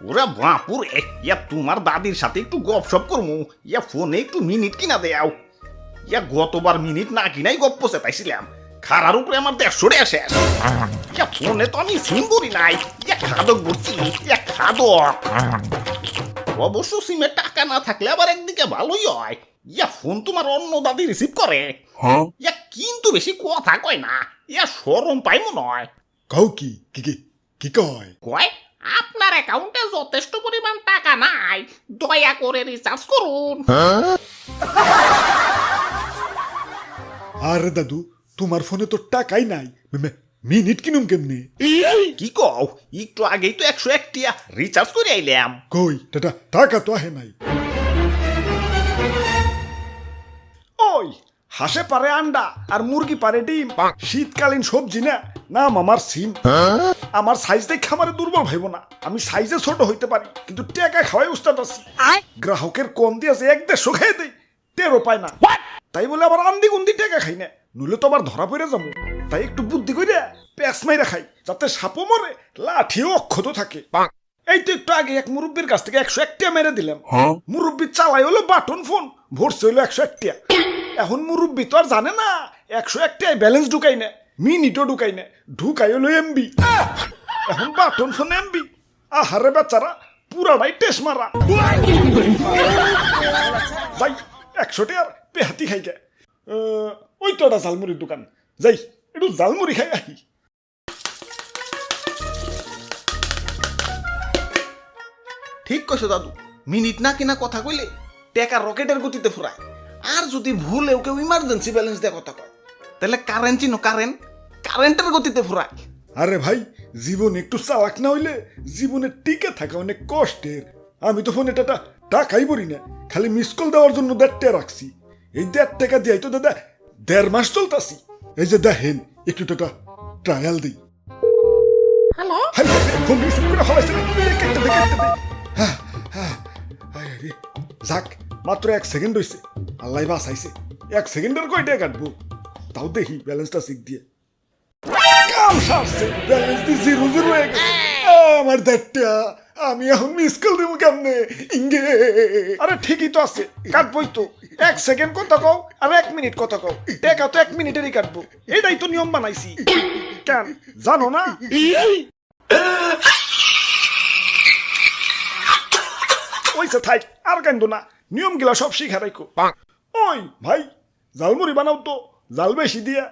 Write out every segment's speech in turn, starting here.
ওরা বাপুরে, ইয়া তোমার দাদির সাথে একটু গপসপ করমু, ইয়া ফোনে একটু মিনিট কিনা দেও। ইয়া গতবার মিনিট না কিনাই গপ্প চেতাইছিলাম, খারার উপরে আমার 150 টাকা শেষ। ইয়া ফোনে তো আমি সিম করি নাই, ইয়া খাদক বলছি, ইয়া খাদক। অবশ্য সিমে টাকা না থাকলে আবার একদিকে ভালোই হয়, ইয়া ফোন তোমার অন্য দাদি রিসিভ করে। ইয়া কিন্তু বেশি কথা কয় না, ইয়া শরম পাই মনে হয়। কও কি কি কি কি কয়? কয় আপনার অ্যাকাউন্টে যথেষ্ট পরিমাণ টাকা নাই, দয়া করে রিচার্জ করুন। আরে দাদু, তোমার ফোনে তো টাকাই নাই, মিনিট কিনুম কেমনে? কি কও, একটু আগেই তো 101 টিয়া রিচার্জ করে আইলাম। কই টাকা তো আহে নাই। ওই হাঁসে পারে আন্ডা আর মুরগি পারে ডিম, শীতকালীন সবজি না, নাম আমার সিম। আমার সাইজ দেখে আমার দুর্বল ভাইব না, আমি সাইজে ছোট হইতে পারি কিন্তু টাকা খাওয়াই উস্তাদ আছি। গ্রাহকের কম দিয়ে আছে 1-150 খেয়ে দেই, টেরও পায় না। তাই বলে আবার আন্দি গুন্দি টাকা খাই না, নইলে তো আবার ধরা পড়ে যাবো। তাই একটু বুদ্ধি করে প্যাঁচ মাইরা খাই, যাতে সাপও মরে লাঠিও অক্ষত থাকে। এই তো একটু আগে এক মুরব্বীর কাছ থেকে 101 টাকা মেরে দিলাম। মুরব্বী চালাই হলো বাটন ফোন, ভরছে হলো 101 টাকা। এখন মুরব্বী তো আর জানে না 101 টাকায় ব্যালেন্স ঢুকাই না, মিনিটও ঢুকাই না, ঢুকাই হলো এমবি। এখন বাটন ফোন এমবি, আহারে বেচারা পুরাটাই টেস মারা। যাই 100 টাকার পেহাতি খাই গে। ওই তো একটা ঝালমুড়ির দোকান, যাই একটু ঝালমুড়ি খাই আহি। ঠিক কইছো দাদু, মিনিট না কিনা কথা কইলে টাকা রকেটের গতিতে ফুরায়। আর যদি ভুলেও কেউ ইমার্জেন্সি ব্যালেন্স দিয়ে কথা কয়, তাহলে কারেন্ট চিনো, কারেন্টের গতিতে ফুরায়। আরে ভাই, জীবন একটু চালাক না হইলে জীবনে টিকে থাকা অনেক কষ্টের। আমি তো ফোনে টাকাই বলি না, খালি মিস কল দেওয়ার জন্য 1.5 টাকা রাখছি। এই 1.5 টাকা দিয়ে তো দাদা 1.5 মাস চলতাছি। এই যে দেখেন একটু ট্রায়াল দিই। হ্যালো, ফোন রিসিভ করে ফলাইছে, যাক মাত্র 1 সেকেন্ড হইছে, আল্লাহ বাঁচাইছে। 1 সেকেন্ডের কয় টাকা কাটবো, তাও দেখি ব্যালেন্সটা চেক দিয়ে। কাম সারছে, ব্যালেন্স দি 0 হয়ে গেছে। আমার 1.5 টাকা, আমি এখন মিস কল দেবো কেমনে? ইঙ্গে আরে ঠিকই তো আছে, কাটবই তো। 1 সেকেন্ড কথা কও আর 1 মিনিট কথা কও, টাকা তো 1 মিনিটেরই কাটবো। এটাই তো নিয়ম বানাইছি, কেন জানো না? ওইসে থাই, আর কান্দো না, নিয়ম গিলা সব শিখা রাখো। ওই ভাই, ঝালমুড়ি বানাও তো, জাল বেশি দিয়া।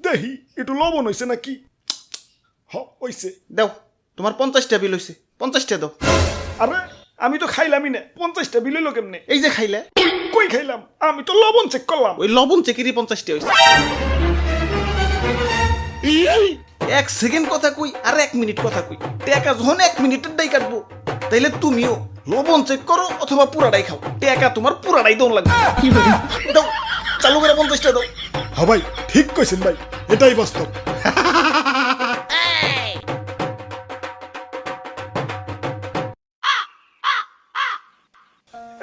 দেখি একটু লবণ হইছে নাকি। হইছে, দাও তোমার 50 টাকা বিল হইছে, 50 টাকা দাও। আরে আমি তো খাইলামই না, 50টা বিল হইলো কেমনে? এই যে খাইলে। কই খাইলাম, আমি তো লবণ চেক করলাম। ওই লবণ চেকেরই 50 টাকা হইছে। 1 সেকেন্ড কথা কই আর 1 মিনিট কথা কই, টাকা যখন 1 মিনিটের দাই কাটবো, তাইলে তুমিও লবণ চেক করো অথবা পুরাটাই খাও, টাকা তোমার পুরাটাই দন লাগবে। দাও, চালু করে 50 টাকা দাও। হ্যাঁ ভাই, ঠিক কইছেন ভাই, এটাই বাস্তব।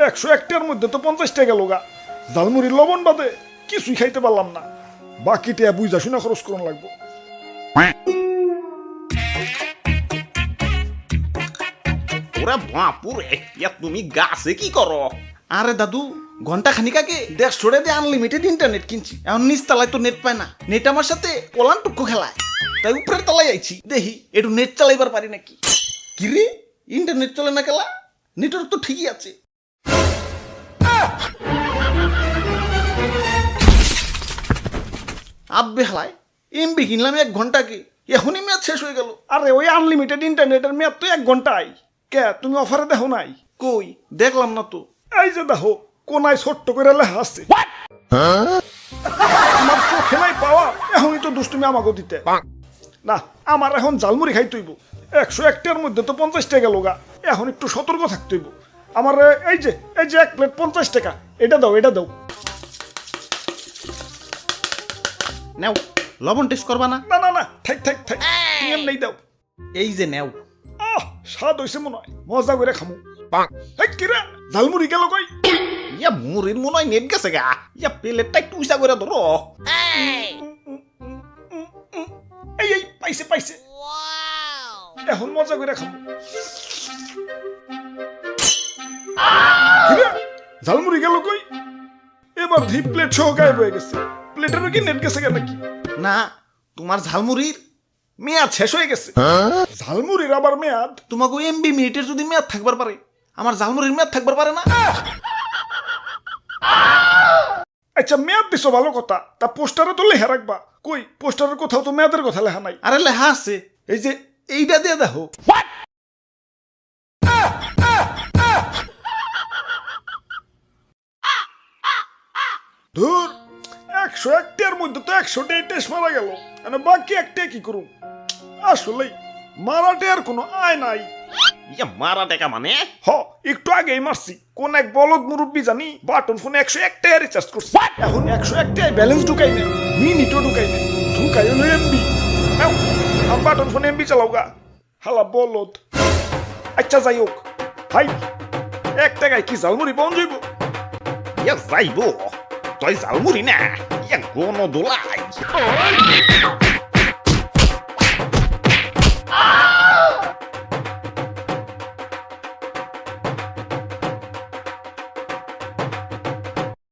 101 টাকার মধ্যে তো 50 টাকা লোগা, ঝালমুড়ির লবণ বাদে কিছুই খাইতে পারলাম না। বাকি টাকা বুঝা শুনে খরচ করুন লাগবো। ওরা বাপুরে, ইয়া তুমি গাছে কি করো? আরে দাদু, ঘন্টা খানিক আগে 150 টাকা দিয়ে আনলিমিটেড ইন্টারনেট কিনছি। এখন নিচ তলায় তো নেট পায় না, নেট আমার সাথে ওলান টুকু খেলায়। তাই উপরের তলায় আইছি, দেখি একটু নেট চালাইবার পারি নাকি। কি রে, ইন্টারনেট চলে না খেলা? নেটওয়ার্ক তো ঠিকই আছে। আব্বে হালায়, এমবি কিনলাম 1 ঘন্টাকে, এখনই মেয়াদ শেষ হয়ে গেল। আরে ওই আনলিমিটেড ইন্টারনেটের মেয়াদ তো 1 ঘন্টাই। কে তুমি অফারে দেখো নাই? কই দেখলাম না তো। এই যে দেখো, কোনায় ছোট্ট করে লেখা আছে। আমার চোখে নাই পাওয়া, এখনই তো দুষ্টুমি আমাকে দিতে না। আমার এখন ঝালমুড়ি খাই তৈব, 101 টাকার মধ্যে তো 50 টাকা লোগা, এখন একটু সতর্ক থাকতে হইব। আমার এই যে 1 প্লেট 50 টাকা, এটা দাও, এটা দাও। নেও, লবণ টেস্ট করবা না? না না না, থাক থাক থাক, তুমি এমনি দাও। এই যে নেও। স্বাদ হইছে মনে হয়, মজা করে খামু। কিরা ঝালমুড়ি গেল কই? ইয়া মুড়ির মনে হয় নেট গেছে গা। ইয়া প্লেটটা একটু উঁচা করে ধরো। এই এই পাইছে পাইছে এখন মজা করে খাবো কিরে, ঝালমুড়ি গেল কই? এবার ধি প্লেট সহ গায়েব হয়ে গেছে। প্লেটেরও কি নেট গেছে কেন নাকি? না, তোমার ঝালমুড়ির মেয়াদ শেষ হয়ে গেছে। ঝালমুড়ির আবার মেয়াদ? তোমাকে এমবি মিনিটের যদি মেয়াদ থাকবার পারে, আমার ঝালমুড়ির মেয়াদ থাকবার পারে না? আচ্ছা মেয়াদ দিছো ভালো কথা, তা পোস্টারে তো লেখা রাখবা। কই পোস্টারের কোথাও তো মেয়াদের কথা লেখা নাই। আরে লেখা আছে, এই যে এইটা দিয়ে দেখো। ধুর, 101টার মধ্যে তো 100টাই টেস্ট মারা গেল, মানে বাকি একটা কি করুন? আসলেই মারাটে আর কোনো আয় নাই। ইয়া মারা টাকা মানে? হ, একটু আগেই মারছি। কোন এক বলদ মুরব্বী জানি বাটন ফোনে 101টাই রিচার্জ করছে, এখন 101টাই ব্যালেন্স ঢুকাই না, মিনিটও ঢুকাই না, ঢুকাই হলো এমবি। আমার বাটন ফোনে এমবি চালাও গা, হালা বলদ। আচ্ছা যাই হোক ভাই, 1 টাকায় কি ঝালমুড়ি পাওয়া যাইব? ইয়া যাইব, তুই ঝালমুড়ি না, ইয়া গণ দোলাই।